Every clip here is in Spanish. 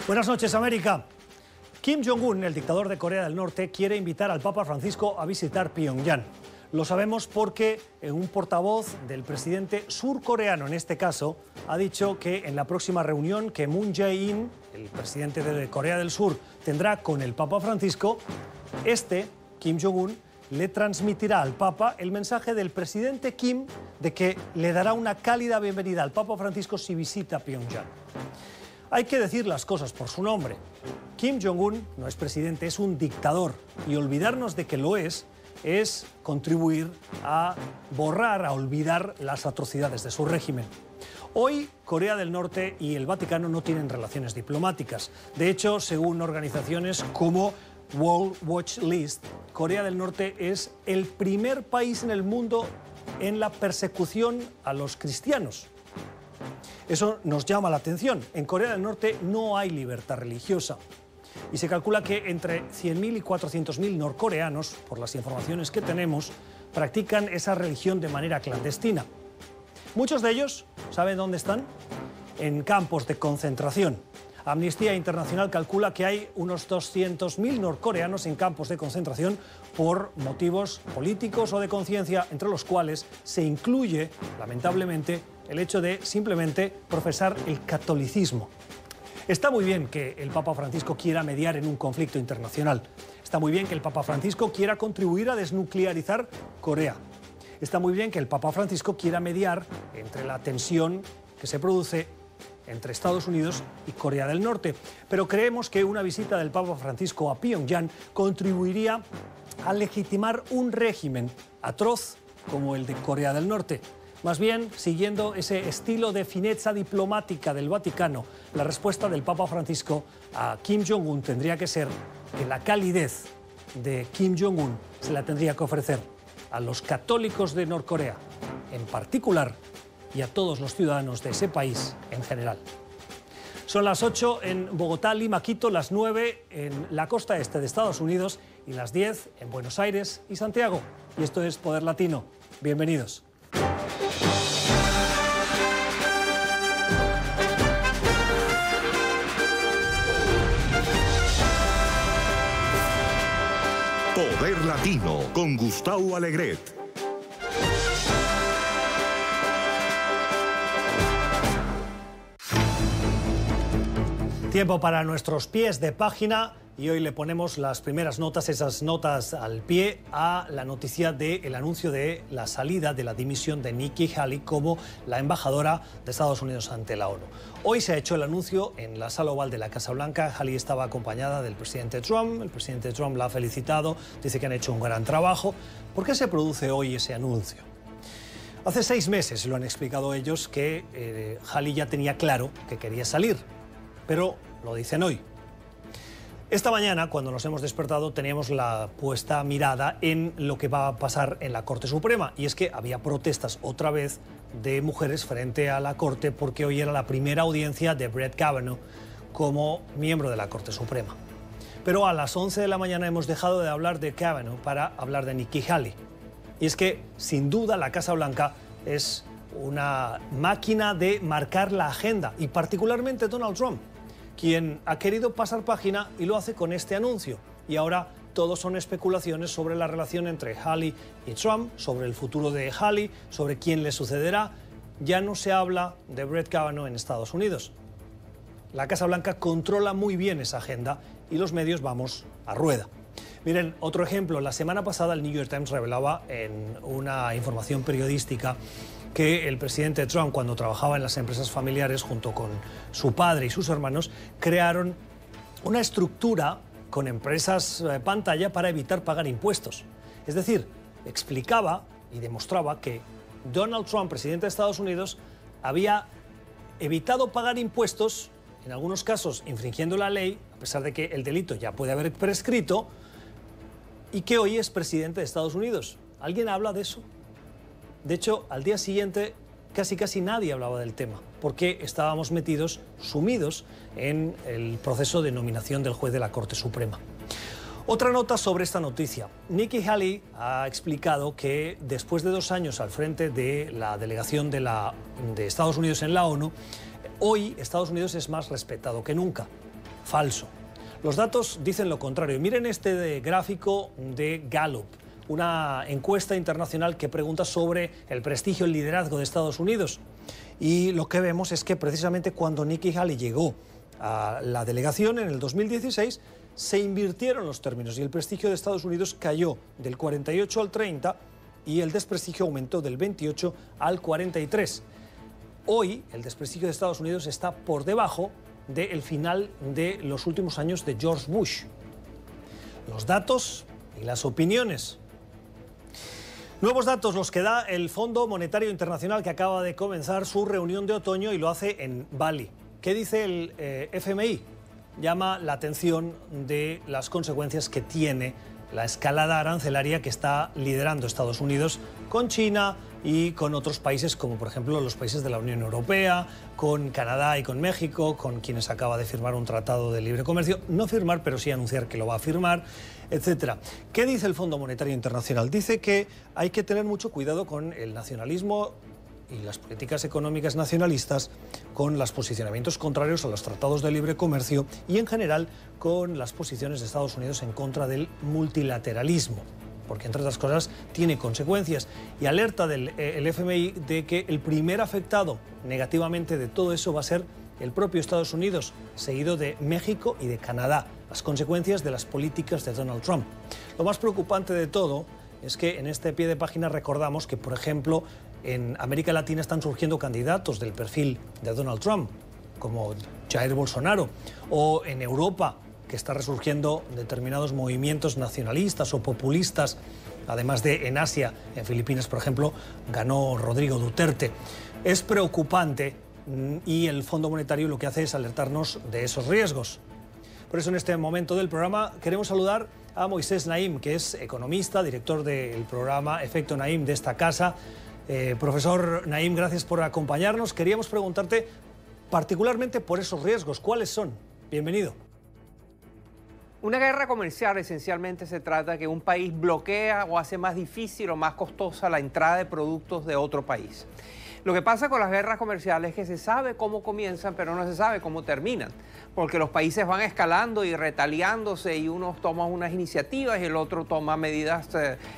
Buenas noches, América. Kim Jong-un, el dictador de Corea del Norte, quiere invitar al Papa Francisco a visitar Pyongyang. Lo sabemos porque un portavoz del presidente surcoreano, en este caso, ha dicho que en la próxima reunión que Moon Jae-in, el presidente de Corea del Sur, tendrá con el Papa Francisco, Kim Jong-un, le transmitirá al Papa el mensaje del presidente Kim de que le dará una cálida bienvenida al Papa Francisco si visita Pyongyang. Hay que decir las cosas por su nombre. Kim Jong-un no es presidente, es un dictador. Y olvidarnos de que lo es contribuir a borrar, a olvidar las atrocidades de su régimen. Hoy, Corea del Norte y el Vaticano no tienen relaciones diplomáticas. De hecho, según organizaciones como World Watch List, Corea del Norte es el primer país en el mundo en la persecución a los cristianos. Eso nos llama la atención. En Corea del Norte no hay libertad religiosa. Y se calcula que entre 100.000 y 400.000 norcoreanos, por las informaciones que tenemos, practican esa religión de manera clandestina. Muchos de ellos, ¿saben dónde están? En campos de concentración. Amnistía Internacional calcula que hay unos 200.000 norcoreanos en campos de concentración por motivos políticos o de conciencia, entre los cuales se incluye, lamentablemente, el hecho de simplemente profesar el catolicismo. Está muy bien que el Papa Francisco quiera mediar en un conflicto internacional. Está muy bien que el Papa Francisco quiera contribuir a desnuclearizar Corea. Está muy bien que el Papa Francisco quiera mediar entre la tensión que se produce entre Estados Unidos y Corea del Norte. Pero creemos que una visita del Papa Francisco a Pyongyang contribuiría a legitimar un régimen atroz como el de Corea del Norte. Más bien, siguiendo ese estilo de fineza diplomática del Vaticano, la respuesta del Papa Francisco a Kim Jong-un tendría que ser que la calidez de Kim Jong-un se la tendría que ofrecer a los católicos de Norcorea, en particular, y a todos los ciudadanos de ese país en general. Son las 8 en Bogotá, Lima, Quito, las 9 en la costa este de Estados Unidos y las 10 en Buenos Aires y Santiago. Y esto es Poder Latino. Bienvenidos. Poder Latino con Gustavo Alegret. Tiempo para nuestros pies de página y hoy le ponemos las primeras notas, esas notas al pie, a la noticia del anuncio de la salida de la dimisión de Nikki Haley como la embajadora de Estados Unidos ante la ONU. Hoy se ha hecho el anuncio en la sala oval de la Casa Blanca. Haley estaba acompañada del presidente Trump. El presidente Trump la ha felicitado, dice que han hecho un gran trabajo. ¿Por qué se produce hoy ese anuncio? Hace 6 meses lo han explicado ellos que Haley ya tenía claro que quería salir, pero lo dicen hoy. Esta mañana, cuando nos hemos despertado, teníamos la puesta mirada en lo que va a pasar en la Corte Suprema. Y es que había protestas otra vez de mujeres frente a la Corte porque hoy era la primera audiencia de Brett Kavanaugh como miembro de la Corte Suprema. Pero a las 11 de la mañana hemos dejado de hablar de Kavanaugh para hablar de Nikki Haley. Y es que, sin duda, la Casa Blanca es una máquina de marcar la agenda, y particularmente Donald Trump, quien ha querido pasar página y lo hace con este anuncio. Y ahora todo son especulaciones sobre la relación entre Haley y Trump, sobre el futuro de Haley, sobre quién le sucederá. Ya no se habla de Brett Kavanaugh en Estados Unidos. La Casa Blanca controla muy bien esa agenda y los medios vamos a rueda. Miren, otro ejemplo. La semana pasada el New York Times revelaba en una información periodística que el presidente Trump, cuando trabajaba en las empresas familiares junto con su padre y sus hermanos, crearon una estructura con empresas pantalla para evitar pagar impuestos. Es decir, explicaba y demostraba que Donald Trump, presidente de Estados Unidos, había evitado pagar impuestos, en algunos casos infringiendo la ley, a pesar de que el delito ya puede haber prescrito, y que hoy es presidente de Estados Unidos. ¿Alguien habla de eso? De hecho, al día siguiente casi nadie hablaba del tema, porque estábamos sumidos en el proceso de nominación del juez de la Corte Suprema. Otra nota sobre esta noticia. Nikki Haley ha explicado que después de 2 años al frente de la delegación de Estados Unidos en la ONU, hoy Estados Unidos es más respetado que nunca. falso. Los datos dicen lo contrario. Miren este gráfico de Gallup, una encuesta internacional que pregunta sobre el prestigio, el liderazgo de Estados Unidos. Y lo que vemos es que precisamente cuando Nikki Haley llegó a la delegación en el 2016, se invirtieron los términos y el prestigio de Estados Unidos cayó del 48 al 30 y el desprestigio aumentó del 28 al 43. Hoy el desprestigio de Estados Unidos está por debajo del final de los últimos años de George Bush. Los datos y las opiniones. Nuevos datos los que da el Fondo Monetario Internacional, que acaba de comenzar su reunión de otoño y lo hace en Bali. ¿Qué dice el FMI? Llama la atención de las consecuencias que tiene la escalada arancelaria que está liderando Estados Unidos con China y con otros países como por ejemplo los países de la Unión Europea, con Canadá y con México, con quienes acaba de firmar un tratado de libre comercio, no firmar pero sí anunciar que lo va a firmar, etcétera. ¿Qué dice el Fondo Monetario Internacional? Dice que hay que tener mucho cuidado con el nacionalismo y las políticas económicas nacionalistas, con los posicionamientos contrarios a los tratados de libre comercio y en general con las posiciones de Estados Unidos en contra del multilateralismo, porque entre otras cosas tiene consecuencias, y alerta el FMI de que el primer afectado negativamente de todo eso va a ser el propio Estados Unidos, seguido de México y de Canadá, las consecuencias de las políticas de Donald Trump. Lo más preocupante de todo es que en este pie de página recordamos que, por ejemplo, en América Latina están surgiendo candidatos del perfil de Donald Trump, como Jair Bolsonaro, o en Europa, que está resurgiendo determinados movimientos nacionalistas o populistas, además de en Asia, en Filipinas, por ejemplo, ganó Rodrigo Duterte. Es preocupante y el Fondo Monetario lo que hace es alertarnos de esos riesgos. Por eso en este momento del programa queremos saludar a Moisés Naim, que es economista, director del programa Efecto Naim de esta casa. Profesor Naim, gracias por acompañarnos. Queríamos preguntarte particularmente por esos riesgos. ¿Cuáles son? Bienvenido. Una guerra comercial esencialmente se trata de que un país bloquea o hace más difícil o más costosa la entrada de productos de otro país. Lo que pasa con las guerras comerciales es que se sabe cómo comienzan, pero no se sabe cómo terminan, porque los países van escalando y retaliándose y uno toma unas iniciativas y el otro toma medidas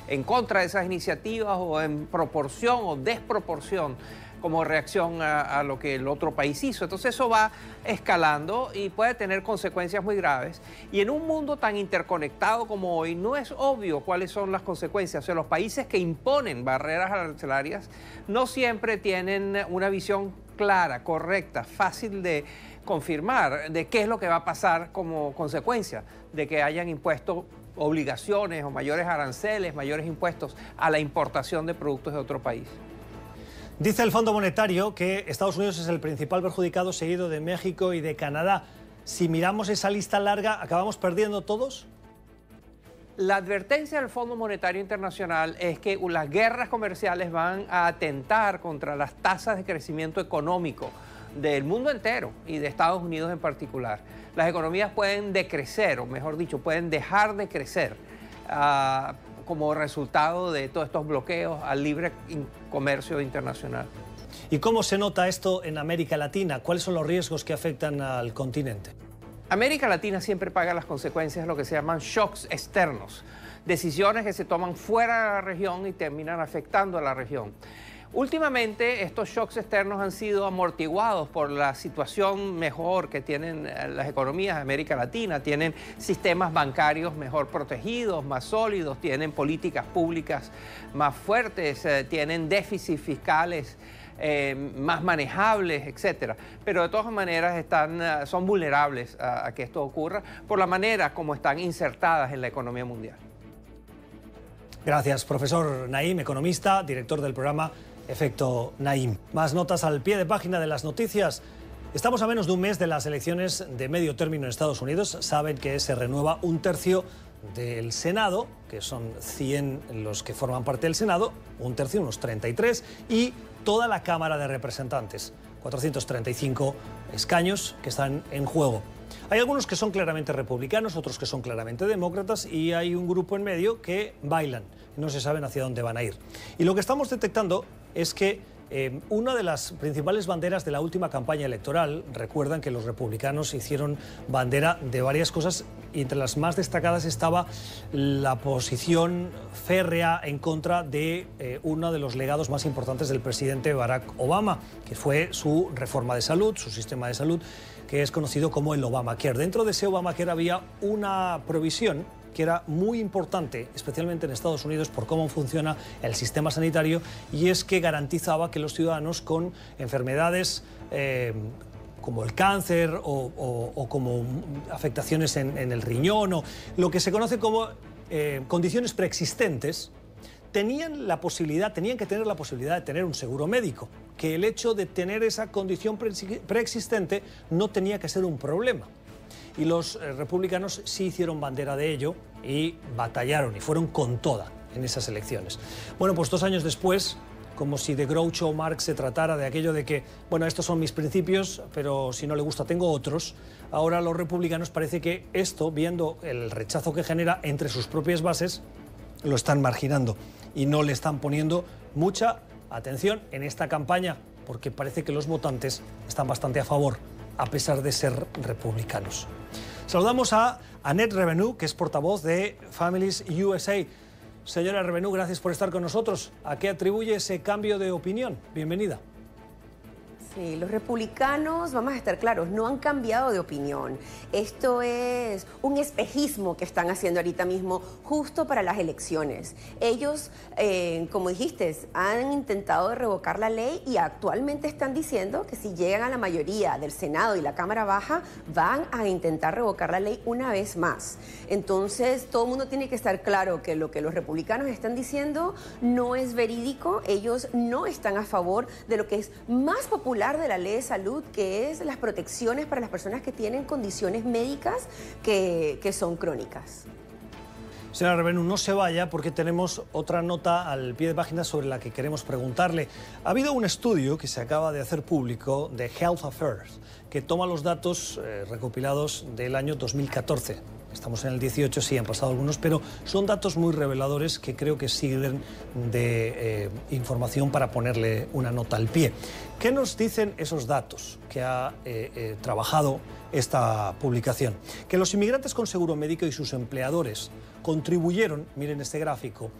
en contra de esas iniciativas o en proporción o desproporción como reacción a lo que el otro país hizo. Entonces eso va escalando y puede tener consecuencias muy graves. Y en un mundo tan interconectado como hoy, no es obvio cuáles son las consecuencias. O sea, los países que imponen barreras arancelarias no siempre tienen una visión clara, correcta, fácil de confirmar de qué es lo que va a pasar como consecuencia de que hayan impuesto obligaciones o mayores aranceles, mayores impuestos a la importación de productos de otro país. Dice el Fondo Monetario que Estados Unidos es el principal perjudicado, seguido de México y de Canadá. Si miramos esa lista larga, ¿acabamos perdiendo todos? La advertencia del Fondo Monetario Internacional es que las guerras comerciales van a atentar contra las tasas de crecimiento económico del mundo entero y de Estados Unidos en particular. Las economías pueden decrecer, o mejor dicho, pueden dejar de crecer como resultado de todos estos bloqueos al libre comercio internacional. ¿Y cómo se nota esto en América Latina? ¿Cuáles son los riesgos que afectan al continente? América Latina siempre paga las consecuencias de lo que se llaman shocks externos, decisiones que se toman fuera de la región y terminan afectando a la región. Últimamente estos shocks externos han sido amortiguados por la situación mejor que tienen las economías de América Latina. Tienen sistemas bancarios mejor protegidos, más sólidos, tienen políticas públicas más fuertes, tienen déficits fiscales más manejables, etcétera. Pero de todas maneras son vulnerables a que esto ocurra por la manera como están insertadas en la economía mundial. Gracias, profesor Naim, economista, director del programa Efecto Naim. Más notas al pie de página de las noticias. Estamos a menos de un mes de las elecciones de medio término en Estados Unidos. Saben que se renueva un tercio del Senado, que son 100 los que forman parte del Senado, un tercio, unos 33, y toda la Cámara de Representantes, 435 escaños que están en juego. Hay algunos que son claramente republicanos, otros que son claramente demócratas y hay un grupo en medio que bailan, no se saben hacia dónde van a ir. Y lo que estamos detectando es que Una de las principales banderas de la última campaña electoral, recuerdan que los republicanos hicieron bandera de varias cosas y entre las más destacadas estaba la posición férrea en contra de uno de los legados más importantes del presidente Barack Obama, que fue su reforma de salud, su sistema de salud, que es conocido como el Obamacare. Dentro de ese Obamacare había una provisión que era muy importante, especialmente en Estados Unidos, por cómo funciona el sistema sanitario, y es que garantizaba que los ciudadanos con enfermedades como el cáncer o como afectaciones en el riñón, o lo que se conoce como condiciones preexistentes, tenían que tener la posibilidad de tener un seguro médico, que el hecho de tener esa condición preexistente no tenía que ser un problema. Y los republicanos sí hicieron bandera de ello y batallaron y fueron con toda en esas elecciones. Bueno, pues 2 años después, como si de Groucho Marx se tratara de aquello de que, bueno, estos son mis principios, pero si no le gusta tengo otros, ahora los republicanos parece que esto, viendo el rechazo que genera entre sus propias bases, lo están marginando y no le están poniendo mucha atención en esta campaña, porque parece que los votantes están bastante a favor, a pesar de ser republicanos. Saludamos a Annette Revenue, que es portavoz de Families USA. Señora Revenue, gracias por estar con nosotros. ¿A qué atribuye ese cambio de opinión? Bienvenida. Sí, los republicanos, vamos a estar claros, no han cambiado de opinión. Esto es un espejismo que están haciendo ahorita mismo justo para las elecciones. Ellos, como dijiste, han intentado revocar la ley y actualmente están diciendo que si llegan a la mayoría del Senado y la Cámara Baja, van a intentar revocar la ley una vez más. Entonces, todo el mundo tiene que estar claro que lo que los republicanos están diciendo no es verídico. Ellos no están a favor de lo que es más popular de la ley de salud, que es las protecciones para las personas que tienen condiciones médicas que son crónicas. Señora Revenue, no se vaya porque tenemos otra nota al pie de página sobre la que queremos preguntarle. Ha habido un estudio que se acaba de hacer público de Health Affairs que toma los datos recopilados del año 2014. Estamos en el 18, sí, han pasado algunos, pero son datos muy reveladores que creo que sirven de información para ponerle una nota al pie. ¿Qué nos dicen esos datos que ha trabajado esta publicación? Que los inmigrantes con seguro médico y sus empleadores contribuyeron, miren este gráfico,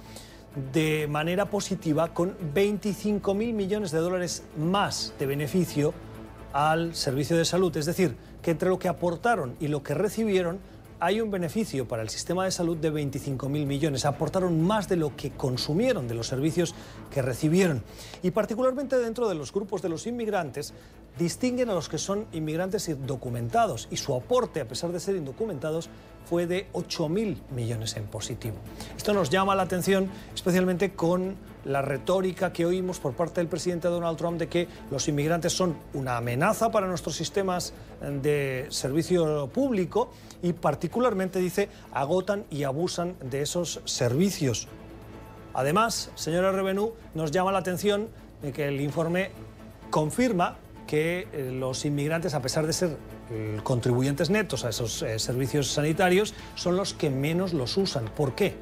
de manera positiva con 25.000 millones de dólares más de beneficio al servicio de salud. Es decir, que entre lo que aportaron y lo que recibieron hay un beneficio para el sistema de salud de 25.000 millones. Aportaron más de lo que consumieron de los servicios que recibieron. Y particularmente dentro de los grupos de los inmigrantes, distinguen a los que son inmigrantes indocumentados. Y su aporte, a pesar de ser indocumentados, fue de 8.000 millones en positivo. Esto nos llama la atención, especialmente con la retórica que oímos por parte del presidente Donald Trump de que los inmigrantes son una amenaza para nuestros sistemas de servicio público y particularmente, dice, agotan y abusan de esos servicios. Además, señora Revenue, nos llama la atención de que el informe confirma que los inmigrantes, a pesar de ser contribuyentes netos a esos servicios sanitarios, son los que menos los usan. ¿Por qué?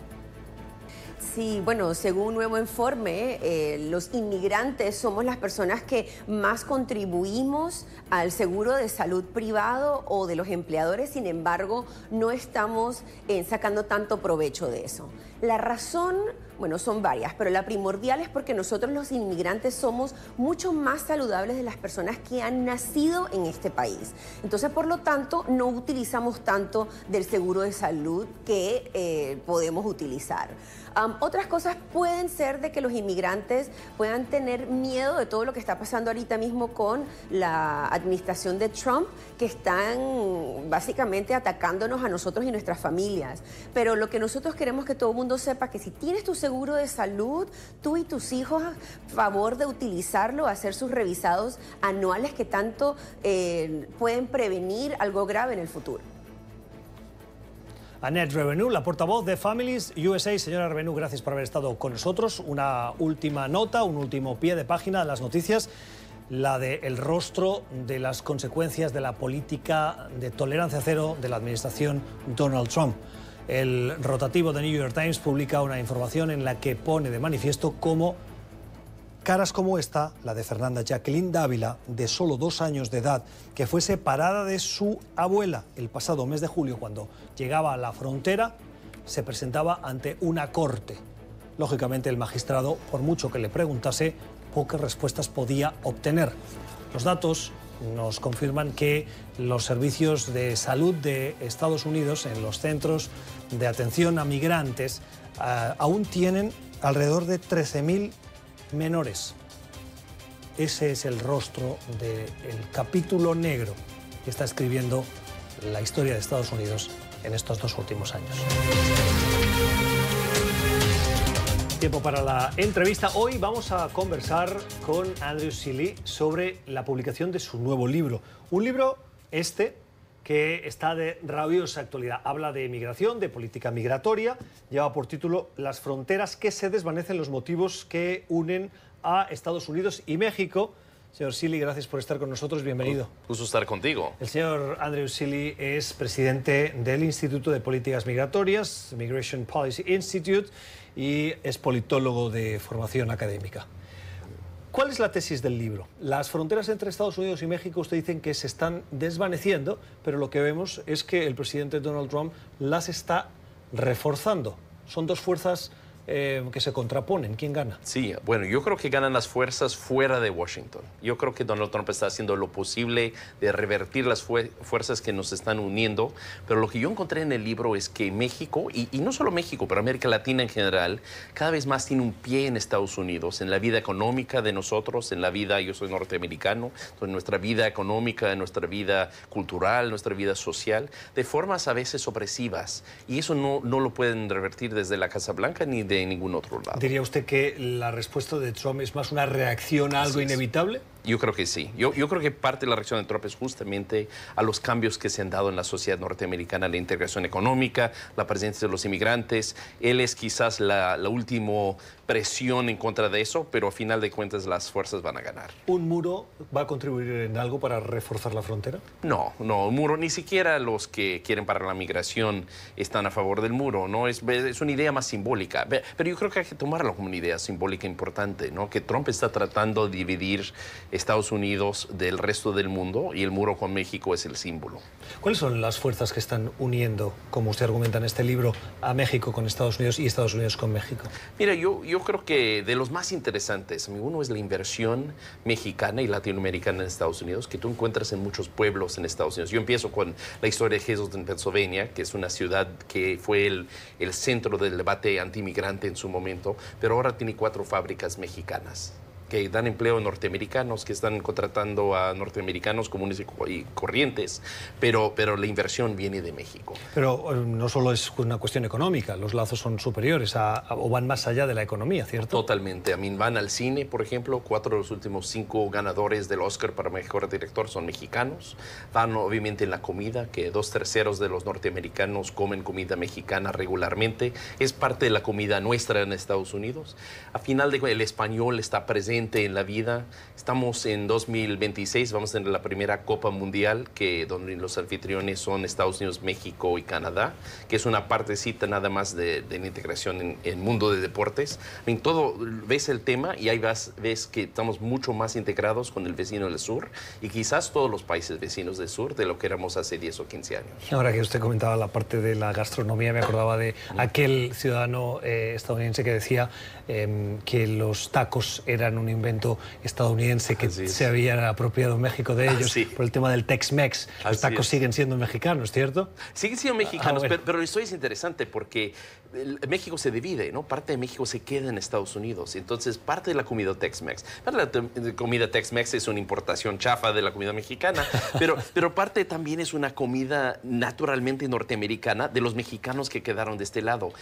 Sí, bueno, según un nuevo informe, los inmigrantes somos las personas que más contribuimos al seguro de salud privado o de los empleadores, sin embargo, no estamos sacando tanto provecho de eso. La razón, bueno, son varias, pero la primordial es porque nosotros los inmigrantes somos mucho más saludables de las personas que han nacido en este país. Entonces, por lo tanto, no utilizamos tanto del seguro de salud que podemos utilizar. Otras cosas pueden ser de que los inmigrantes puedan tener miedo de todo lo que está pasando ahorita mismo con la administración de Trump, que están básicamente atacándonos a nosotros y nuestras familias. Pero lo que nosotros queremos que todo el mundo sepa que si tienes tu seguro de salud, tú y tus hijos, a favor de utilizarlo, hacer sus revisados anuales que tanto pueden prevenir algo grave en el futuro. Annette Revenue, la portavoz de Families USA. Señora Revenue, gracias por haber estado con nosotros. Una última nota, un último pie de página de las noticias, la del rostro de las consecuencias de la política de tolerancia cero de la administración Donald Trump. El rotativo de New York Times publica una información en la que pone de manifiesto cómo Caras como esta, la de Fernanda Jacqueline Dávila, de solo 2 años de edad, que fue separada de su abuela el pasado mes de julio cuando llegaba a la frontera, se presentaba ante una corte. Lógicamente el magistrado, por mucho que le preguntase, pocas respuestas podía obtener. Los datos nos confirman que los servicios de salud de Estados Unidos en los centros de atención a migrantes aún tienen alrededor de 13.000 menores. Ese es el rostro del capítulo negro que está escribiendo la historia de Estados Unidos en estos 2 últimos años. Tiempo para la entrevista. Hoy vamos a conversar con Andrew Seeley sobre la publicación de su nuevo libro. Un libro que está de rabiosa actualidad. Habla de migración, de política migratoria. Lleva por título Las fronteras que se desvanecen, los motivos que unen a Estados Unidos y México. Señor Seeley, gracias por estar con nosotros. Bienvenido. Gusto estar contigo. El señor Andrew Seeley es presidente del Instituto de Políticas Migratorias, Migration Policy Institute, y es politólogo de formación académica. ¿Cuál es la tesis del libro? Las fronteras entre Estados Unidos y México, usted dicen que se están desvaneciendo, pero lo que vemos es que el presidente Donald Trump las está reforzando. Son 2 fuerzas que se contraponen. ¿Quién gana? Sí, bueno, yo creo que ganan las fuerzas fuera de Washington. Yo creo que Donald Trump está haciendo lo posible de revertir las fuerzas que nos están uniendo, pero lo que yo encontré en el libro es que México, y no solo México, pero América Latina en general, cada vez más tiene un pie en Estados Unidos, en la vida económica de nosotros, en la vida, yo soy norteamericano, en nuestra vida económica, en nuestra vida cultural, nuestra vida social, de formas a veces opresivas, y eso no lo pueden revertir desde la Casa Blanca ni de ningún otro lado. ¿Diría usted que la respuesta de Trump es más una reacción a algo inevitable? Yo creo que sí. Yo creo que parte de la reacción de Trump es justamente a los cambios que se han dado en la sociedad norteamericana, la integración económica, la presencia de los inmigrantes. Él es quizás la última presión en contra de eso, pero a final de cuentas las fuerzas van a ganar. ¿Un muro va a contribuir en algo para reforzar la frontera? No, un muro, ni siquiera los que quieren parar la migración están a favor del muro, ¿no? Es una idea más simbólica, pero yo creo que hay que tomarlo como una idea simbólica importante, ¿no? Que Trump está tratando de dividir Estados Unidos del resto del mundo y el muro con México es el símbolo. ¿Cuáles son las fuerzas que están uniendo, como usted argumenta en este libro, a México con Estados Unidos y Estados Unidos con México? Mira, yo creo que de los más interesantes, uno es la inversión mexicana y latinoamericana en Estados Unidos, que tú encuentras en muchos pueblos en Estados Unidos. Yo empiezo con la historia de Hazleton, Pennsylvania, que es una ciudad que fue el centro del debate antimigrante en su momento, pero ahora tiene 4 fábricas mexicanas que dan empleo a norteamericanos, que están contratando a norteamericanos comunes y corrientes, pero la inversión viene de México. Pero no solo es una cuestión económica, los lazos son superiores o van más allá de la economía, ¿cierto? Totalmente. Van al cine, por ejemplo, 4 de los últimos 5 ganadores del Oscar para Mejor Director son mexicanos. Van obviamente en la comida, que 2/3 de los norteamericanos comen comida mexicana regularmente. Es parte de la comida nuestra en Estados Unidos. A final de el español está presente en la vida. Estamos en 2026, vamos a tener la primera Copa Mundial, donde los anfitriones son Estados Unidos, México y Canadá, que es una partecita nada más de la integración en el mundo de deportes. Todo, ves el tema y ahí ves que estamos mucho más integrados con el vecino del sur y quizás todos los países vecinos del sur de lo que éramos hace 10 o 15 años. Ahora que usted comentaba la parte de la gastronomía, me acordaba de aquel ciudadano estadounidense que decía que los tacos eran un invento estadounidense, que se había apropiado México de ellos por el tema del Tex-Mex. Los tacos siguen siendo mexicanos, ¿cierto? Siguen siendo mexicanos, bueno. pero la historia es interesante porque México se divide, ¿no? Parte de México se queda en Estados Unidos. Entonces, parte de la comida Tex-Mex. La comida Tex-Mex es una importación chafa de la comida mexicana, pero parte también es una comida naturalmente norteamericana de los mexicanos que quedaron de este lado.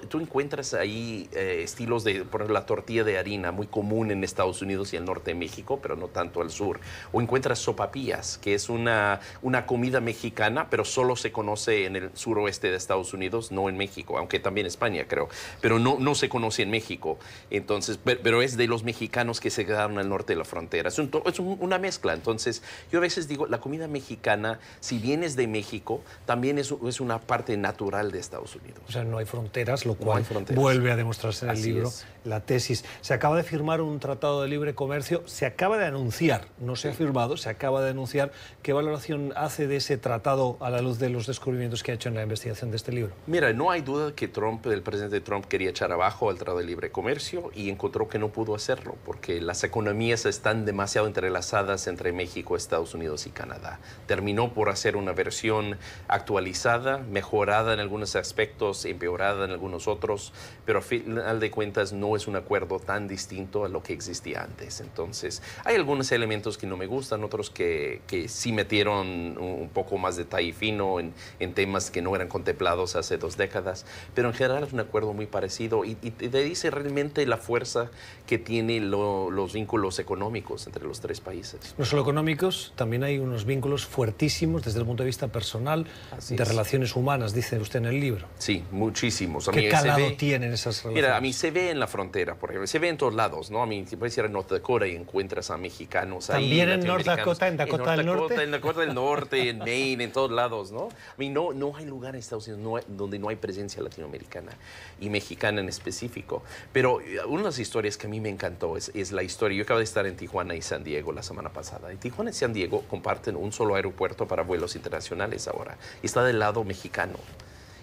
Tú encuentras ahí estilos de, por ejemplo, la tortilla de harina, muy común en Estados Unidos y el norte de México, pero no tanto al sur. O encuentras sopapillas, que es una comida mexicana, pero solo se conoce en el suroeste de Estados Unidos, no en México, aunque también España, creo. Pero no se conoce en México. Entonces, pero es de los mexicanos que se quedaron al norte de la frontera. Es una mezcla. Entonces, yo a veces digo, la comida mexicana, si vienes de México, también es una parte natural de Estados Unidos. O sea, no hay fronteras, lo cual vuelve a demostrarse en el libro, la tesis. Se acaba de firmar un tratado Tratado de Libre Comercio. Se acaba de anunciar, no se ha firmado, se acaba de anunciar. ¿Qué valoración hace de ese tratado a la luz de los descubrimientos que ha hecho en la investigación de este libro? Mira, no hay duda que el presidente Trump quería echar abajo el Tratado de Libre Comercio y encontró que no pudo hacerlo porque las economías están demasiado entrelazadas entre México, Estados Unidos y Canadá. Terminó por hacer una versión actualizada, mejorada en algunos aspectos, empeorada en algunos otros, pero al final de cuentas no es un acuerdo tan distinto a lo que existía antes. Entonces, hay algunos elementos que no me gustan, otros que sí metieron un poco más detalle fino en temas que no eran contemplados hace 2 décadas, pero en general es un acuerdo muy parecido y te dice realmente la fuerza que tienen los vínculos económicos entre los 3 países. No solo económicos, también hay unos vínculos fuertísimos desde el punto de vista personal, de relaciones humanas, dice usted en el libro. Sí, muchísimos. ¿Qué calado tienen esas relaciones? Mira, a mí se ve en la frontera, por ejemplo, se ve en todos lados, ¿no? A mí, si puedes ir a North Dakota y encuentras a mexicanos ahí. ¿También en North Dakota, en Dakota del Norte? En Dakota del Norte, en Maine, en todos lados, ¿no? A mí no hay lugar en Estados Unidos donde no hay presencia latinoamericana y mexicana en específico. Pero una de las historias que a mí me encantó es la historia. Yo acabo de estar en Tijuana y San Diego la semana pasada. Y Tijuana y San Diego comparten un solo aeropuerto para vuelos internacionales ahora. Y está del lado mexicano.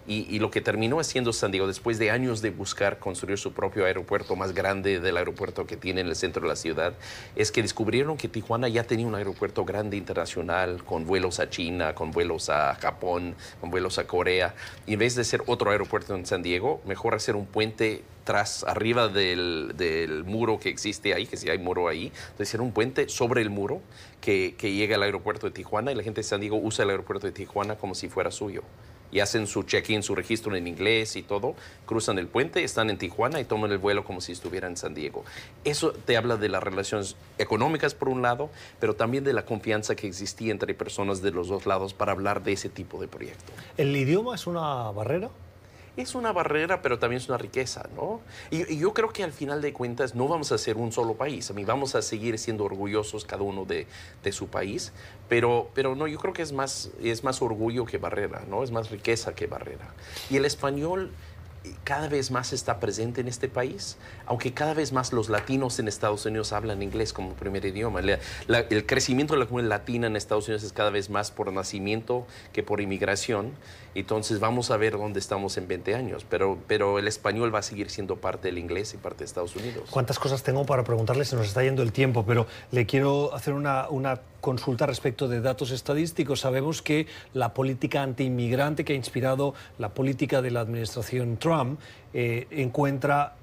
Y lo que terminó haciendo San Diego, después de años de buscar construir su propio aeropuerto más grande del aeropuerto que tiene en el centro de la ciudad, es que descubrieron que Tijuana ya tenía un aeropuerto grande internacional, con vuelos a China, con vuelos a Japón, con vuelos a Corea. Y en vez de ser otro aeropuerto en San Diego, mejor hacer un puente arriba del muro que existe ahí, que si hay muro ahí, entonces hacer un puente sobre el muro que llega al aeropuerto de Tijuana y la gente de San Diego usa el aeropuerto de Tijuana como si fuera suyo. Y hacen su check-in, su registro en inglés y todo, cruzan el puente, están en Tijuana y toman el vuelo como si estuvieran en San Diego. Eso te habla de las relaciones económicas por un lado, pero también de la confianza que existía entre personas de los 2 lados para hablar de ese tipo de proyecto. ¿El idioma es una barrera? Es una barrera, pero también es una riqueza, ¿no? Y yo creo que al final de cuentas no vamos a ser un solo país. Vamos a seguir siendo orgullosos cada uno de su país, pero no, yo creo que es más orgullo que barrera, ¿no? Es más riqueza que barrera. Y el español cada vez más está presente en este país, aunque cada vez más los latinos en Estados Unidos hablan inglés como primer idioma. El crecimiento de la comunidad latina en Estados Unidos es cada vez más por nacimiento que por inmigración. Entonces vamos a ver dónde estamos en 20 años, pero el español va a seguir siendo parte del inglés y parte de Estados Unidos. ¿Cuántas cosas tengo para preguntarle? Se nos está yendo el tiempo, pero le quiero hacer una consulta respecto de datos estadísticos. Sabemos que la política antiinmigrante que ha inspirado la política de la administración Trump encuentra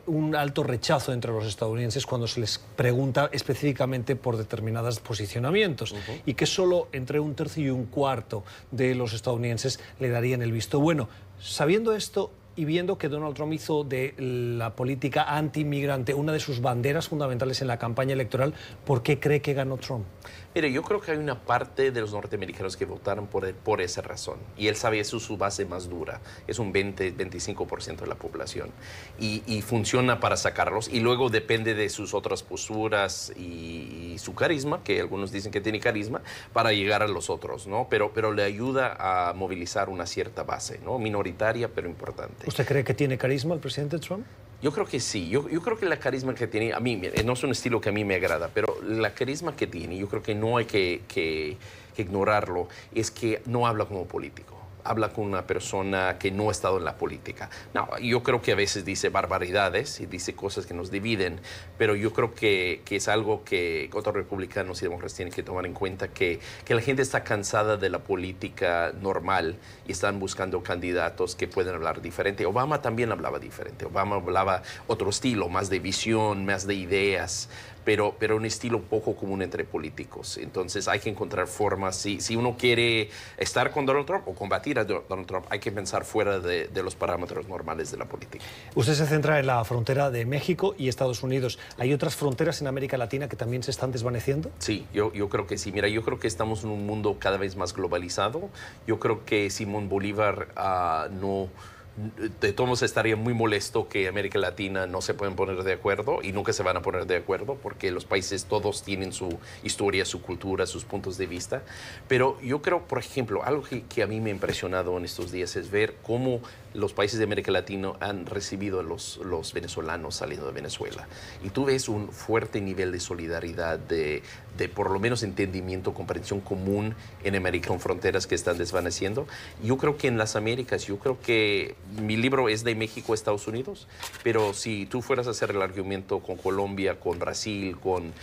un alto rechazo entre los estadounidenses cuando se les pregunta específicamente por determinados posicionamientos y que solo entre 1/3 y 1/4 de los estadounidenses le darían el visto bueno. Sabiendo esto y viendo que Donald Trump hizo de la política anti-inmigrante una de sus banderas fundamentales en la campaña electoral, ¿por qué cree que ganó Trump? Mire, yo creo que hay una parte de los norteamericanos que votaron por esa razón. Y él sabe, eso es su base más dura. Es un 20-25% de la población. Y funciona para sacarlos. Y luego depende de sus otras posturas y su carisma, que algunos dicen que tiene carisma, para llegar a los otros, ¿no? Pero le ayuda a movilizar una cierta base, ¿no? Minoritaria, pero importante. ¿Usted cree que tiene carisma el presidente Trump? Yo creo que sí. Yo creo que la carisma que tiene, a mí, no es un estilo que a mí me agrada, pero la carisma que tiene, yo creo que no hay que ignorarlo, es que no habla como político. Habla con una persona que no ha estado en la política. No, yo creo que a veces dice barbaridades y dice cosas que nos dividen, pero yo creo que es algo que otros republicanos y demócratas tienen que tomar en cuenta, que la gente está cansada de la política normal y están buscando candidatos que pueden hablar diferente. Obama también hablaba diferente. Obama hablaba otro estilo, más de visión, más de ideas, pero un estilo poco común entre políticos. Entonces hay que encontrar formas. Si uno quiere estar con Donald Trump o combatir a Donald Trump, hay que pensar fuera de los parámetros normales de la política. Usted se centra en la frontera de México y Estados Unidos. ¿Hay otras fronteras en América Latina que también se están desvaneciendo? Sí, yo creo que sí. Mira, yo creo que estamos en un mundo cada vez más globalizado. Yo creo que Simón Bolívar de todos modos estaría muy molesto que América Latina no se pueden poner de acuerdo y nunca se van a poner de acuerdo porque los países todos tienen su historia, su cultura, sus puntos de vista. Pero yo creo, por ejemplo, algo que a mí me ha impresionado en estos días es ver cómo los países de América Latina han recibido a los venezolanos saliendo de Venezuela. Y tú ves un fuerte nivel de solidaridad, de por lo menos entendimiento, comprensión común en América, con fronteras que están desvaneciendo. Yo creo que en las Américas, yo creo que mi libro es de México a Estados Unidos, pero si tú fueras a hacer el argumento con Colombia, con Brasil, con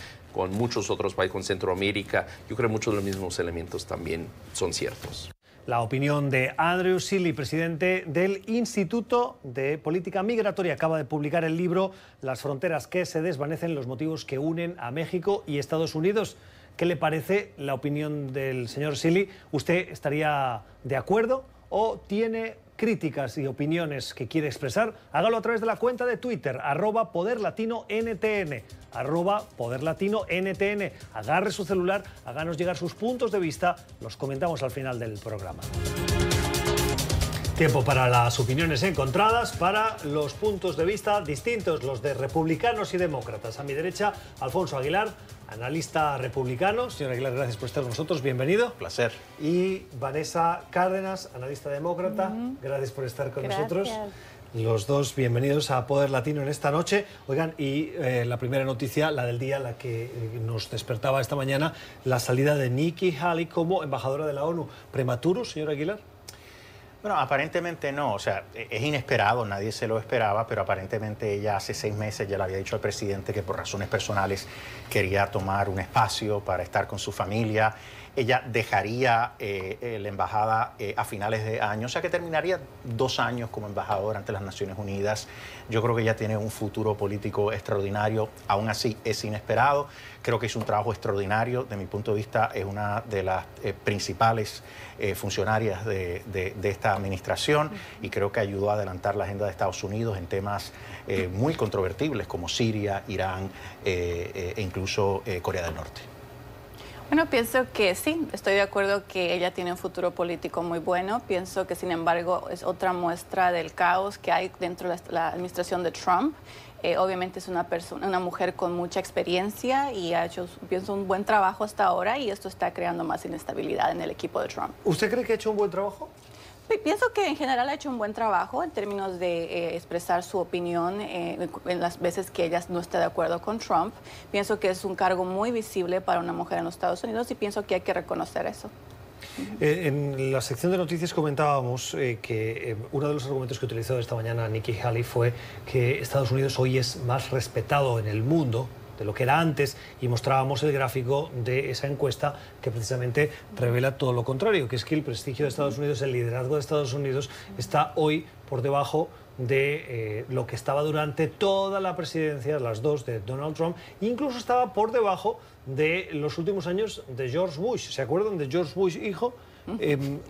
muchos otros países, con Centroamérica, yo creo que muchos de los mismos elementos también son ciertos. La opinión de Andrew Seeley, presidente del Instituto de Política Migratoria. Acaba de publicar el libro Las fronteras que se desvanecen, los motivos que unen a México y Estados Unidos. ¿Qué le parece la opinión del señor Seeley? ¿Usted estaría de acuerdo o tiene críticas y opiniones que quiere expresar? Hágalo a través de la cuenta de Twitter, @PoderLatinoNTN, @PoderLatinoNTN. Agarre su celular, háganos llegar sus puntos de vista, los comentamos al final del programa. Tiempo para las opiniones encontradas, para los puntos de vista distintos, los de republicanos y demócratas. A mi derecha, Alfonso Aguilar, analista republicano. Señor Aguilar, gracias por estar con nosotros, bienvenido. Placer. Y Vanessa Cárdenas, analista demócrata, gracias por estar con nosotros. Los dos bienvenidos a Poder Latino en esta noche. Oigan, y la primera noticia, la del día, la que nos despertaba esta mañana, la salida de Nikki Haley como embajadora de la ONU. ¿Prematuro, señor Aguilar? Bueno, aparentemente no, o sea, es inesperado, nadie se lo esperaba, pero aparentemente ella hace 6 meses ya le había dicho al presidente que por razones personales quería tomar un espacio para estar con su familia. Ella dejaría la embajada a finales de año, o sea que terminaría 2 años como embajadora ante las Naciones Unidas. Yo creo que ella tiene un futuro político extraordinario, aún así es inesperado. Creo que hizo un trabajo extraordinario, de mi punto de vista es una de las principales funcionarias de esta administración y creo que ayudó a adelantar la agenda de Estados Unidos en temas muy controvertibles como Siria, Irán e incluso Corea del Norte. Bueno, pienso que sí, estoy de acuerdo que ella tiene un futuro político muy bueno. Pienso que, sin embargo, es otra muestra del caos que hay dentro de la administración de Trump. Obviamente es una mujer con mucha experiencia y ha hecho, pienso, un buen trabajo hasta ahora y esto está creando más inestabilidad en el equipo de Trump. ¿Usted cree que ha hecho un buen trabajo? Pienso que en general ha hecho un buen trabajo en términos de expresar su opinión en las veces que ella no está de acuerdo con Trump. Pienso que es un cargo muy visible para una mujer en los Estados Unidos y pienso que hay que reconocer eso. En la sección de noticias comentábamos que uno de los argumentos que utilizó esta mañana Nikki Haley fue que Estados Unidos hoy es más respetado en el mundo de lo que era antes, y mostrábamos el gráfico de esa encuesta que precisamente revela todo lo contrario, que es que el prestigio de Estados Unidos, el liderazgo de Estados Unidos está hoy por debajo de lo que estaba durante toda la presidencia, las dos de Donald Trump, e incluso estaba por debajo de los últimos años de George Bush. ¿Se acuerdan de George Bush hijo?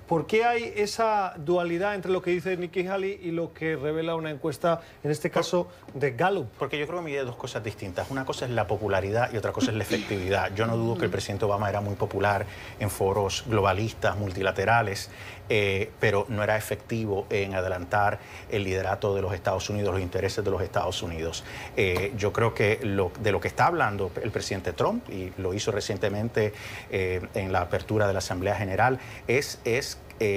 ¿Por qué hay esa dualidad entre lo que dice Nikki Haley y lo que revela una encuesta, en este caso de Gallup? Porque yo creo que mide 2 cosas distintas. Una cosa es la popularidad y otra cosa es la efectividad. Yo no dudo que el presidente Obama era muy popular en foros globalistas, multilaterales, pero no era efectivo en adelantar el liderato de los Estados Unidos, los intereses de los Estados Unidos. Yo creo que de lo que está hablando el presidente Trump, y lo hizo recientemente en la apertura de la Asamblea General,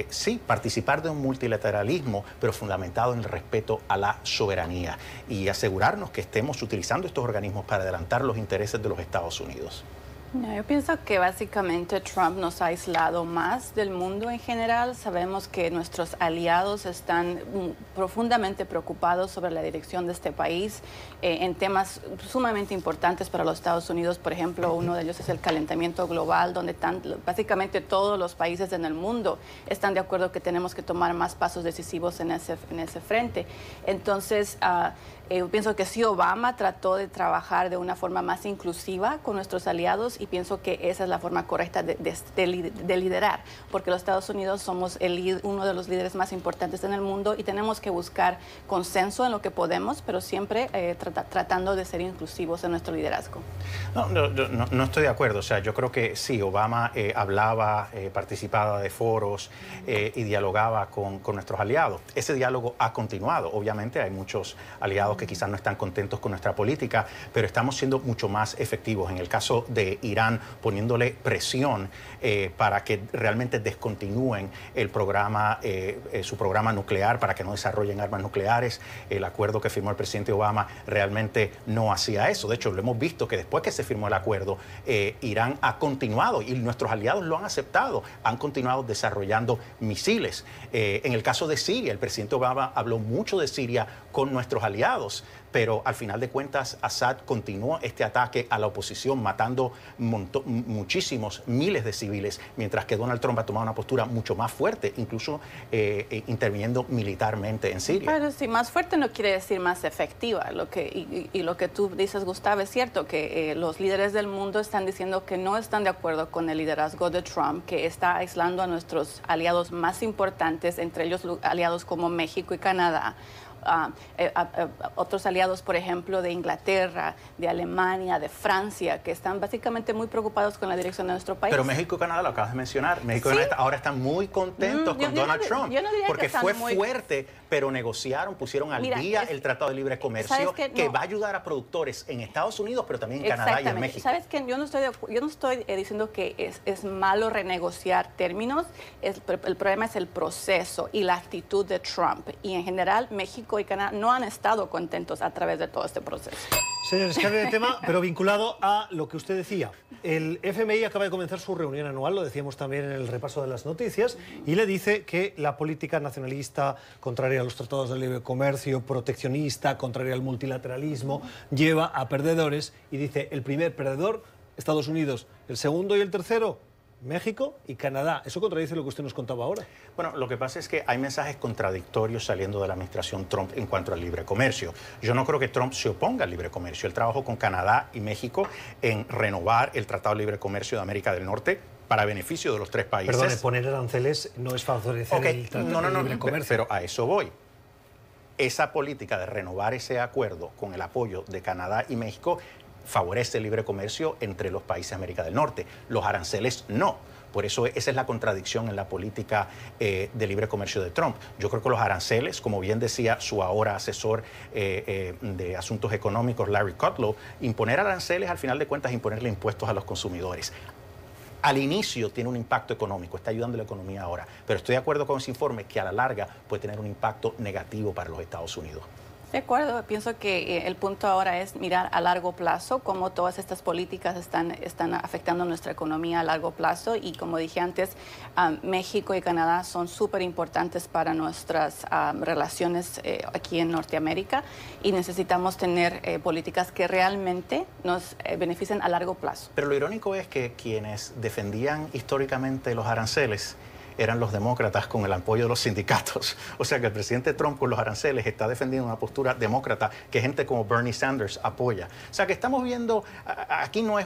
sí, participar de un multilateralismo, pero fundamentado en el respeto a la soberanía y asegurarnos que estemos utilizando estos organismos para adelantar los intereses de los Estados Unidos. No, yo pienso que básicamente Trump nos ha aislado más del mundo en general. Sabemos que nuestros aliados están profundamente preocupados sobre la dirección de este país en temas sumamente importantes para los Estados Unidos. Por ejemplo, uno de ellos es el calentamiento global, donde básicamente todos los países en el mundo están de acuerdo que tenemos que tomar más pasos decisivos en ese frente. Entonces, yo pienso que sí, Obama trató de trabajar de una forma más inclusiva con nuestros aliados y pienso que esa es la forma correcta de liderar, porque los Estados Unidos somos uno de los líderes más importantes en el mundo y tenemos que buscar consenso en lo que podemos, pero siempre tratando de ser inclusivos en nuestro liderazgo. No estoy de acuerdo. O sea, yo creo que sí, Obama hablaba, participaba de foros y dialogaba con nuestros aliados. Ese diálogo ha continuado. Obviamente hay muchos aliados que que quizás no están contentos con nuestra política, pero estamos siendo mucho más efectivos. En el caso de Irán, poniéndole presión para que realmente descontinúen el programa, su programa nuclear, para que no desarrollen armas nucleares. El acuerdo que firmó el presidente Obama realmente no hacía eso. De hecho, lo hemos visto que después que se firmó el acuerdo, Irán ha continuado, y nuestros aliados lo han aceptado, han continuado desarrollando misiles. En el caso de Siria, el presidente Obama habló mucho de Siria con nuestros aliados, pero al final de cuentas Assad continuó este ataque a la oposición, matando muchísimos, miles de civiles, mientras que Donald Trump ha tomado una postura mucho más fuerte, incluso interviniendo militarmente en Siria. Pero sí, más fuerte no quiere decir más efectiva. Lo que tú dices, Gustavo, es cierto que los líderes del mundo están diciendo que no están de acuerdo con el liderazgo de Trump, que está aislando a nuestros aliados más importantes, entre ellos aliados como México y Canadá. Otros aliados, por ejemplo, de Inglaterra, de Alemania, de Francia, que están básicamente muy preocupados con la dirección de nuestro país. Pero México y Canadá, lo acabas de mencionar, México y Canadá ahora están muy contentos con Donald Trump, porque fue fuerte, pero negociaron, pusieron al día el Tratado de Libre Comercio, que va a ayudar a productores en Estados Unidos, pero también en Canadá y en México. ¿Sabes qué? Yo no estoy diciendo que es malo renegociar términos, el problema es el proceso y la actitud de Trump. Y en general, México y Canadá no han estado contentos a través de todo este proceso. Señores, cambio de tema, pero vinculado a lo que usted decía. El FMI acaba de comenzar su reunión anual, lo decíamos también en el repaso de las noticias, y le dice que la política nacionalista, contraria a los tratados de libre comercio, proteccionista, contraria al multilateralismo, lleva a perdedores, y dice el primer perdedor, Estados Unidos, el segundo y el tercero, México y Canadá. ¿Eso contradice lo que usted nos contaba ahora? Bueno, lo que pasa es que hay mensajes contradictorios saliendo de la administración Trump en cuanto al libre comercio. Yo no creo que Trump se oponga al libre comercio. Él trabajó con Canadá y México en renovar el Tratado de Libre Comercio de América del Norte para beneficio de los tres países. Perdone, poner aranceles no es favorecer el Tratado de Libre Comercio. Pero a eso voy. Esa política de renovar ese acuerdo con el apoyo de Canadá y México favorece el libre comercio entre los países de América del Norte. Los aranceles no. Por eso esa es la contradicción en la política de libre comercio de Trump. Yo creo que los aranceles, como bien decía su ahora asesor de asuntos económicos, Larry Kudlow, imponer aranceles al final de cuentas es imponerle impuestos a los consumidores. Al inicio tiene un impacto económico, está ayudando a la economía ahora, pero estoy de acuerdo con ese informe que a la larga puede tener un impacto negativo para los Estados Unidos. De acuerdo, pienso que el punto ahora es mirar a largo plazo cómo todas estas políticas están afectando nuestra economía a largo plazo, y como dije antes, México y Canadá son súper importantes para nuestras relaciones aquí en Norteamérica, y necesitamos tener políticas que realmente nos beneficien a largo plazo. Pero lo irónico es que quienes defendían históricamente los aranceles eran los demócratas con el apoyo de los sindicatos. O sea que el presidente Trump con los aranceles está defendiendo una postura demócrata que gente como Bernie Sanders apoya. O sea que estamos viendo, aquí no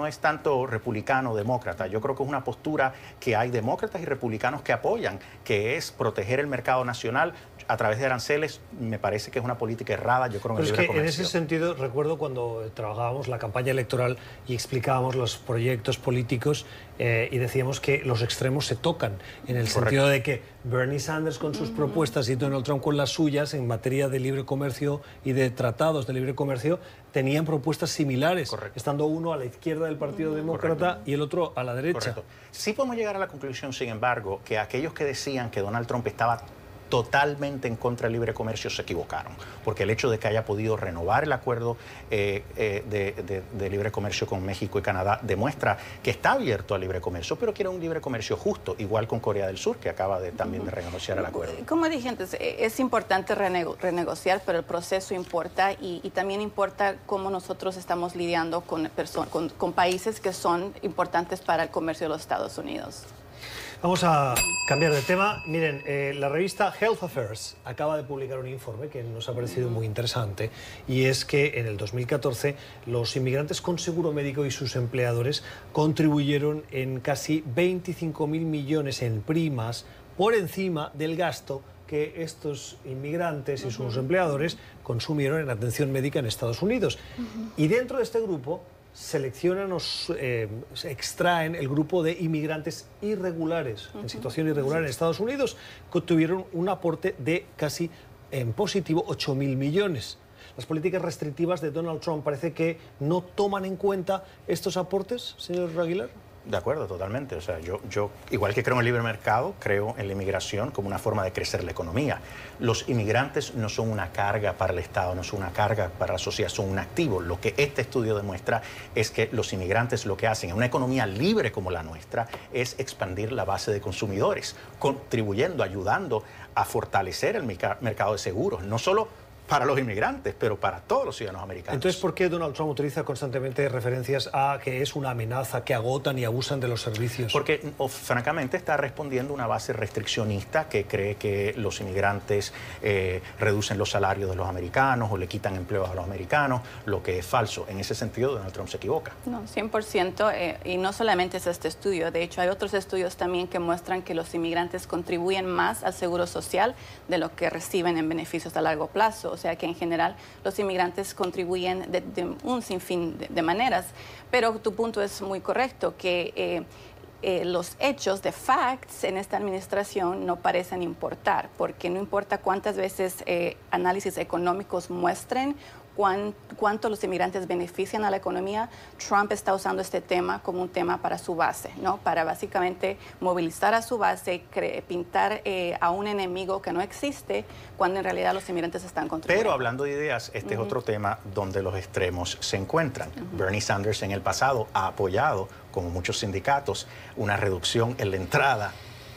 es tanto republicano o demócrata, yo creo que es una postura que hay demócratas y republicanos que apoyan, que es proteger el mercado nacional a través de aranceles. Me parece que es una política errada, yo creo, en el libre comercio. En ese sentido, recuerdo cuando trabajábamos la campaña electoral y explicábamos los proyectos políticos y decíamos que los extremos se tocan, en el sentido de que Bernie Sanders con sus propuestas y Donald Trump con las suyas en materia de libre comercio y de tratados de libre comercio tenían propuestas similares, estando uno a la izquierda del Partido Demócrata y el otro a la derecha. Correcto. Sí podemos llegar a la conclusión, sin embargo, que aquellos que decían que Donald Trump estaba totalmente en contra del libre comercio se equivocaron, porque el hecho de que haya podido renovar el acuerdo de libre comercio con México y Canadá demuestra que está abierto al libre comercio, pero quiere un libre comercio justo, igual con Corea del Sur, que acaba también de renegociar el acuerdo. Como dije antes, es importante renegociar, pero el proceso importa, y también importa cómo nosotros estamos lidiando con países que son importantes para el comercio de los Estados Unidos. Vamos a cambiar de tema. Miren, la revista Health Affairs acaba de publicar un informe que nos ha parecido muy interesante, y es que en el 2014 los inmigrantes con seguro médico y sus empleadores contribuyeron en casi 25.000 millones en primas por encima del gasto que estos inmigrantes y sus empleadores consumieron en atención médica en Estados Unidos. Y dentro de este grupo seleccionan o extraen el grupo de inmigrantes irregulares, en situación irregular en Estados Unidos, que tuvieron un aporte de casi en positivo 8.000 millones. las políticas restrictivas de Donald Trump parece que no toman en cuenta estos aportes, señor Aguilar. De acuerdo, totalmente. O sea, yo, igual que creo en el libre mercado, creo en la inmigración como una forma de crecer la economía. Los inmigrantes no son una carga para el Estado, no son una carga para la sociedad, son un activo. Lo que este estudio demuestra es que los inmigrantes lo que hacen en una economía libre como la nuestra es expandir la base de consumidores, contribuyendo, ayudando a fortalecer el mercado de seguros, no solo para los inmigrantes, pero para todos los ciudadanos americanos. Entonces, ¿por qué Donald Trump utiliza constantemente referencias a que es una amenaza, que agotan y abusan de los servicios? Porque, francamente, está respondiendo a una base restriccionista que cree que los inmigrantes reducen los salarios de los americanos o le quitan empleos a los americanos, lo que es falso. En ese sentido, Donald Trump se equivoca. No, 100%, y no solamente es este estudio, de hecho hay otros estudios también que muestran que los inmigrantes contribuyen más al seguro social de lo que reciben en beneficios a largo plazo. O sea que en general los inmigrantes contribuyen de un sinfín de maneras. Pero tu punto es muy correcto, que los hechos de facts en esta administración no parecen importar, porque no importa cuántas veces análisis económicos muestren cuánto los inmigrantes benefician a la economía, Trump está usando este tema como un tema para su base, ¿no? Para básicamente movilizar a su base, pintar a un enemigo que no existe, cuando en realidad los inmigrantes están contribuyendo. Pero hablando de ideas, este es otro tema donde los extremos se encuentran. Bernie Sanders en el pasado ha apoyado, como muchos sindicatos, una reducción en la entrada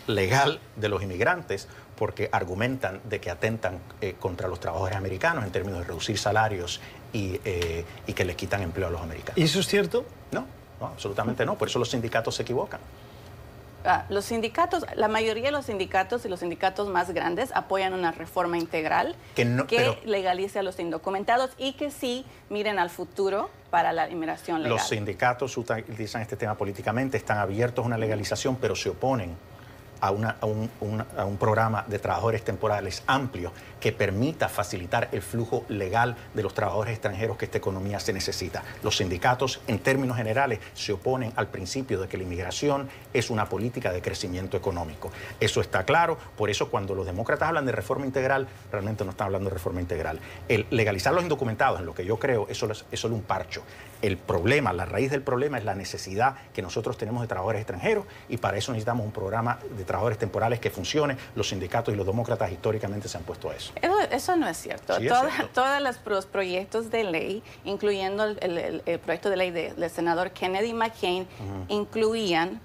legal de los inmigrantes, porque argumentan de que atentan contra los trabajadores americanos en términos de reducir salarios y que les quitan empleo a los americanos. ¿Y eso es cierto? No, absolutamente no. Por eso los sindicatos se equivocan. Los sindicatos, la mayoría de los sindicatos y los sindicatos más grandes apoyan una reforma integral que legalice a los indocumentados y que sí miren al futuro para la inmigración legal. Los sindicatos utilizan este tema políticamente, están abiertos a una legalización, pero se oponen a un programa de trabajadores temporales amplio que permita facilitar el flujo legal de los trabajadores extranjeros que esta economía se necesita. Los sindicatos, en términos generales, se oponen al principio de que la inmigración es una política de crecimiento económico. Eso está claro, por eso cuando los demócratas hablan de reforma integral, realmente no están hablando de reforma integral. El legalizar los indocumentados, en lo que yo creo, es solo un parcho. El problema, la raíz del problema es la necesidad que nosotros tenemos de trabajadores extranjeros y para eso necesitamos un programa de trabajadores temporales que funcione. Los sindicatos y los demócratas históricamente se han puesto a eso. Eso no es cierto. Sí, Todos los proyectos de ley, incluyendo el proyecto de ley del senador Kennedy McCain, incluían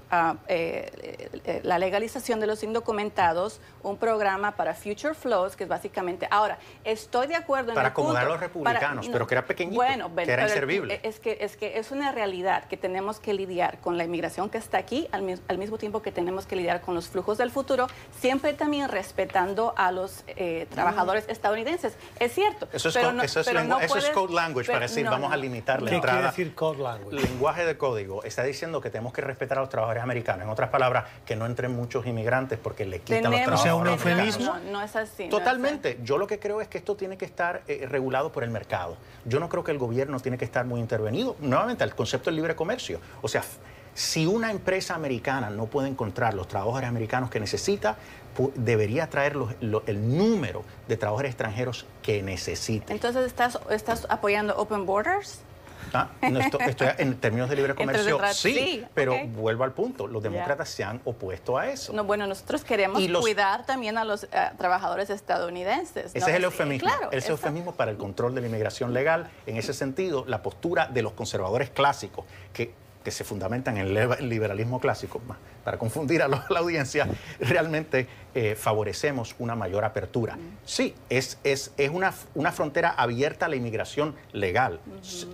la legalización de los indocumentados, un programa para Future Flows, que es básicamente... Ahora, estoy de acuerdo en para el punto... acomodar a los republicanos, pero que era pequeñito, que era inservible. Es que es una realidad que tenemos que lidiar con la inmigración que está aquí, al mismo tiempo que tenemos que lidiar con los flujos del futuro, siempre también respetando a los trabajadores estadounidenses. Es cierto. Eso es code language para decir, vamos a limitar la entrada. ¿Qué quiere decir code language? Lenguaje de código. Está diciendo que tenemos que respetar a los trabajadores americanos. En otras palabras, que no entren muchos inmigrantes porque le quitan los trabajadores. O sea, un eufemismo. No es así. Totalmente. Yo lo que creo es que esto tiene que estar regulado por el mercado. Yo no creo que el gobierno tiene que estar muy intervenido. Nuevamente, el concepto del libre comercio. O sea, si una empresa americana no puede encontrar los trabajadores americanos que necesita, debería traer el número de trabajadores extranjeros que necesite. Entonces, ¿estás apoyando Open Borders? No, estoy en términos de libre comercio, sí, pero okay. Vuelvo al punto, los demócratas se han opuesto a eso. No, bueno, nosotros queremos cuidar también a los trabajadores estadounidenses. Ese es el eufemismo, claro, ese es el eufemismo para el control de la inmigración legal. En ese sentido, la postura de los conservadores clásicos, que se fundamentan en el liberalismo clásico, para confundir a la audiencia, realmente favorecemos una mayor apertura. Sí, es una frontera abierta a la inmigración legal,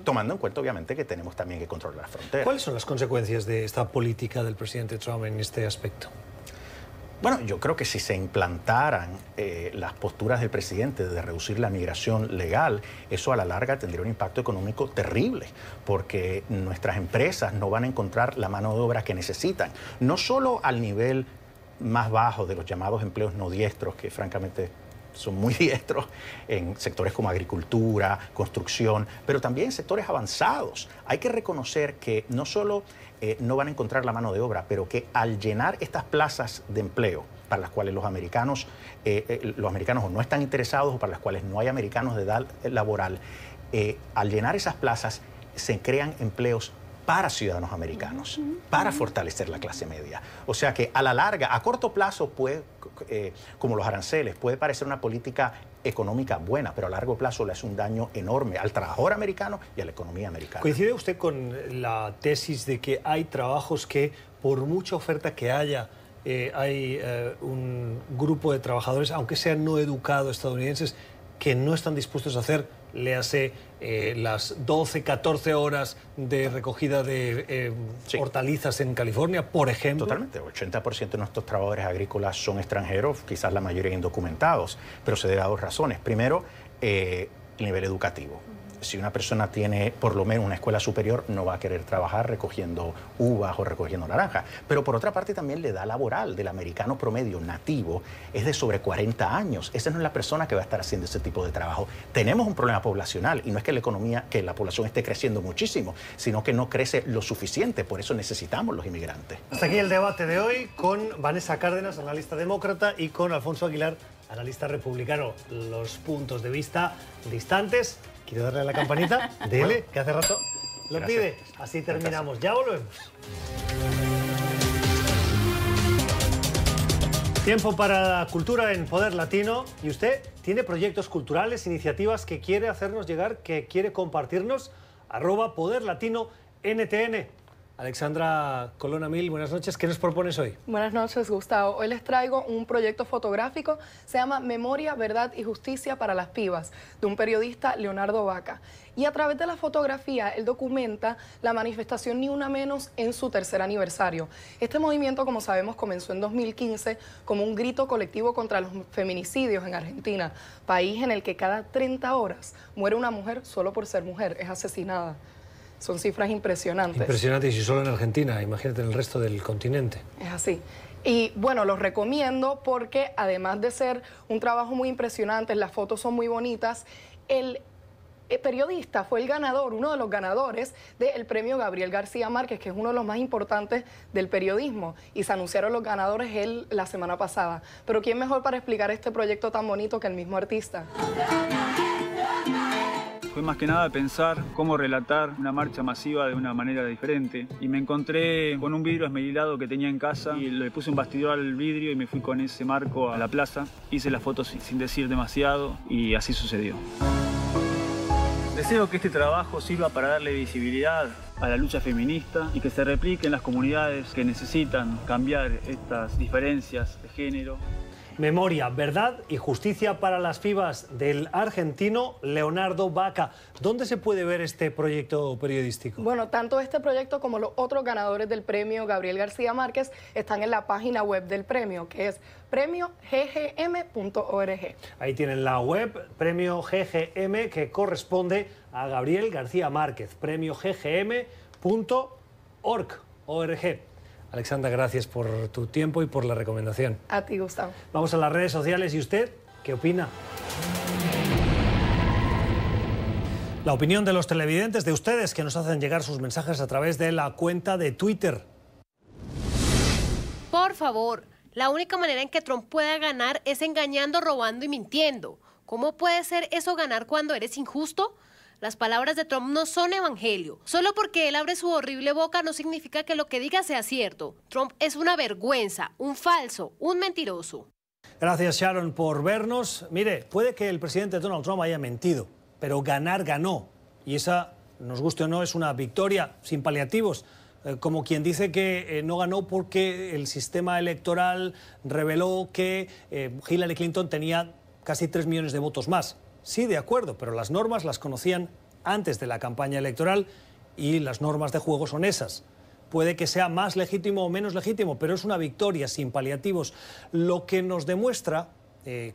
tomando en cuenta obviamente que tenemos también que controlar la frontera. ¿Cuáles son las consecuencias de esta política del presidente Trump en este aspecto? Bueno, yo creo que si se implantaran las posturas del presidente de reducir la migración legal, eso a la larga tendría un impacto económico terrible, porque nuestras empresas no van a encontrar la mano de obra que necesitan, no solo al nivel más bajo de los llamados empleos no diestros, que francamente son muy diestros en sectores como agricultura, construcción, pero también en sectores avanzados. Hay que reconocer que no solo no van a encontrar la mano de obra, pero que al llenar estas plazas de empleo, para las cuales los americanos o no están interesados o para las cuales no hay americanos de edad laboral, al llenar esas plazas se crean empleos para ciudadanos americanos, para fortalecer la clase media. O sea que a la larga, a corto plazo, puede, como los aranceles, puede parecer una política económica buena, pero a largo plazo le hace un daño enorme al trabajador americano y a la economía americana. ¿Coincide usted con la tesis de que hay trabajos que, por mucha oferta que haya, hay un grupo de trabajadores, aunque sean no educados estadounidenses, que no están dispuestos a hacer, léase, las 12, 14 horas de recogida de hortalizas en California, por ejemplo? Totalmente. 80% de nuestros trabajadores agrícolas son extranjeros, quizás la mayoría indocumentados, pero se debe a dos razones. Primero, el nivel educativo. Si una persona tiene por lo menos una escuela superior, no va a querer trabajar recogiendo uvas o recogiendo naranjas. Pero por otra parte también la edad laboral del americano promedio nativo es de sobre 40 años. Esa no es la persona que va a estar haciendo ese tipo de trabajo. Tenemos un problema poblacional y no es que la economía, que la población esté creciendo muchísimo, sino que no crece lo suficiente. Por eso necesitamos los inmigrantes. Hasta aquí el debate de hoy con Vanessa Cárdenas, analista demócrata, y con Alfonso Aguilar, analista republicano. Los puntos de vista distantes. ¿Quiere darle a la campanita? Dele, que hace rato lo pide. Así terminamos. Ya volvemos. Tiempo para la cultura en Poder Latino. ¿Y usted tiene proyectos culturales, iniciativas que quiere hacernos llegar, que quiere compartirnos? @PoderLatinoNTN. Alexandra Colonna Mil, buenas noches. ¿Qué nos propones hoy? Buenas noches, Gustavo. Hoy les traigo un proyecto fotográfico, se llama Memoria, Verdad y Justicia para las Pibas, de un periodista, Leonardo Vaca. Y a través de la fotografía, él documenta la manifestación Ni Una Menos en su tercer aniversario. Este movimiento, como sabemos, comenzó en 2015 como un grito colectivo contra los feminicidios en Argentina, país en el que cada 30 horas muere una mujer solo por ser mujer, es asesinada. Son cifras impresionantes. Impresionante, y si solo en Argentina, imagínate en el resto del continente. Es así. Y bueno, los recomiendo porque además de ser un trabajo muy impresionante, las fotos son muy bonitas, el periodista fue el ganador, uno de los ganadores del premio Gabriel García Márquez, que es uno de los más importantes del periodismo, y se anunciaron los ganadores la semana pasada. Pero ¿quién mejor para explicar este proyecto tan bonito que el mismo artista? Fue más que nada pensar cómo relatar una marcha masiva de una manera diferente. Y me encontré con un vidrio esmerilado que tenía en casa y le puse un bastidor al vidrio y me fui con ese marco a la plaza. Hice las fotos sin decir demasiado y así sucedió. Deseo que este trabajo sirva para darle visibilidad a la lucha feminista y que se replique en las comunidades que necesitan cambiar estas diferencias de género. Memoria, Verdad y Justicia para las Pibas, del argentino Leonardo Vaca. ¿Dónde se puede ver este proyecto periodístico? Bueno, tanto este proyecto como los otros ganadores del premio Gabriel García Márquez están en la página web del premio, que es premioggm.org. Ahí tienen la web, Premio GGM, que corresponde a Gabriel García Márquez, premioggm.org. Alexandra, gracias por tu tiempo y por la recomendación. A ti, Gustavo. Vamos a las redes sociales. ¿Y usted qué opina? La opinión de los televidentes, de ustedes, que nos hacen llegar sus mensajes a través de la cuenta de Twitter. Por favor, la única manera en que Trump pueda ganar es engañando, robando y mintiendo. ¿Cómo puede ser eso ganar cuando eres injusto? Las palabras de Trump no son evangelio. Solo porque él abre su horrible boca no significa que lo que diga sea cierto. Trump es una vergüenza, un falso, un mentiroso. Gracias, Sharon, por vernos. Mire, puede que el presidente Donald Trump haya mentido, pero ganar ganó. Y esa, nos guste o no, es una victoria sin paliativos. Como quien dice que no ganó porque el sistema electoral reveló que Hillary Clinton tenía casi 3 millones de votos más. Sí, de acuerdo, pero las normas las conocían antes de la campaña electoral y las normas de juego son esas. Puede que sea más legítimo o menos legítimo, pero es una victoria sin paliativos. Lo que nos demuestra,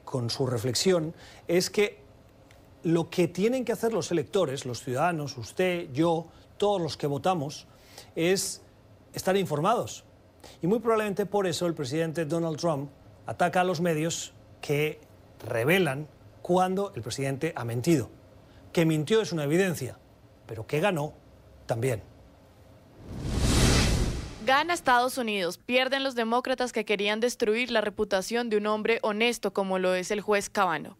con su reflexión, es que lo que tienen que hacer los electores, los ciudadanos, usted, yo, todos los que votamos, es estar informados. Y muy probablemente por eso el presidente Donald Trump ataca a los medios que revelan cuando el presidente ha mentido. Que mintió es una evidencia, pero que ganó también. Gana Estados Unidos, pierden los demócratas que querían destruir la reputación de un hombre honesto como lo es el juez Kavanaugh.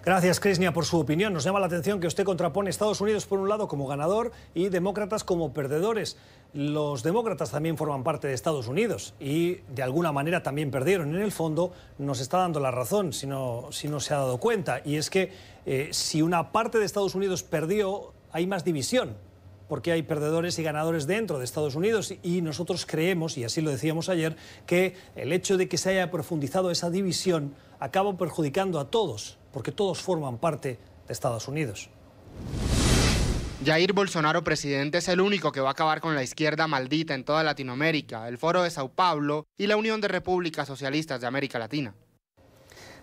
Gracias, Krisnia, por su opinión. Nos llama la atención que usted contrapone Estados Unidos por un lado como ganador y demócratas como perdedores. Los demócratas también forman parte de Estados Unidos y de alguna manera también perdieron. En el fondo nos está dando la razón si no se ha dado cuenta. Y es que si una parte de Estados Unidos perdió, hay más división, porque hay perdedores y ganadores dentro de Estados Unidos, y nosotros creemos, y así lo decíamos ayer, que el hecho de que se haya profundizado esa división acaba perjudicando a todos, porque todos forman parte de Estados Unidos. Jair Bolsonaro, presidente, es el único que va a acabar con la izquierda maldita en toda Latinoamérica, el Foro de Sao Paulo y la Unión de Repúblicas Socialistas de América Latina.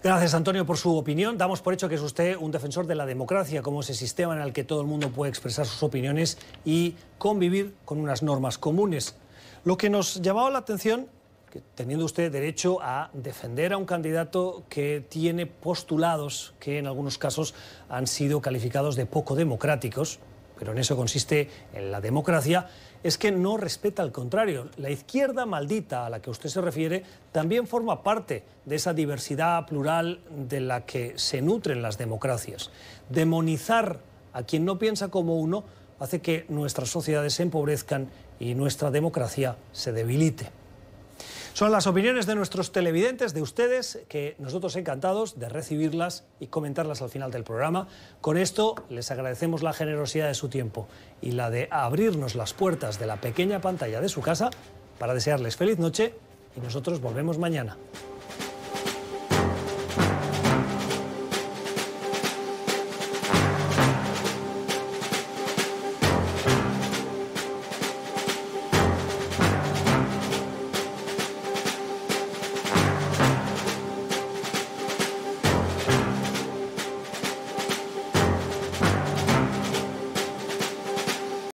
Gracias, Antonio, por su opinión. Damos por hecho que es usted un defensor de la democracia como ese sistema en el que todo el mundo puede expresar sus opiniones y convivir con unas normas comunes. Lo que nos llamaba la atención, que teniendo usted derecho a defender a un candidato que tiene postulados que en algunos casos han sido calificados de poco democráticos, pero en eso consiste en la democracia, es que no respeta al contrario. La izquierda maldita a la que usted se refiere también forma parte de esa diversidad plural de la que se nutren las democracias. Demonizar a quien no piensa como uno hace que nuestras sociedades se empobrezcan y nuestra democracia se debilite. Son las opiniones de nuestros televidentes, de ustedes, que nosotros encantados de recibirlas y comentarlas al final del programa. Con esto les agradecemos la generosidad de su tiempo y la de abrirnos las puertas de la pequeña pantalla de su casa para desearles feliz noche, y nosotros volvemos mañana.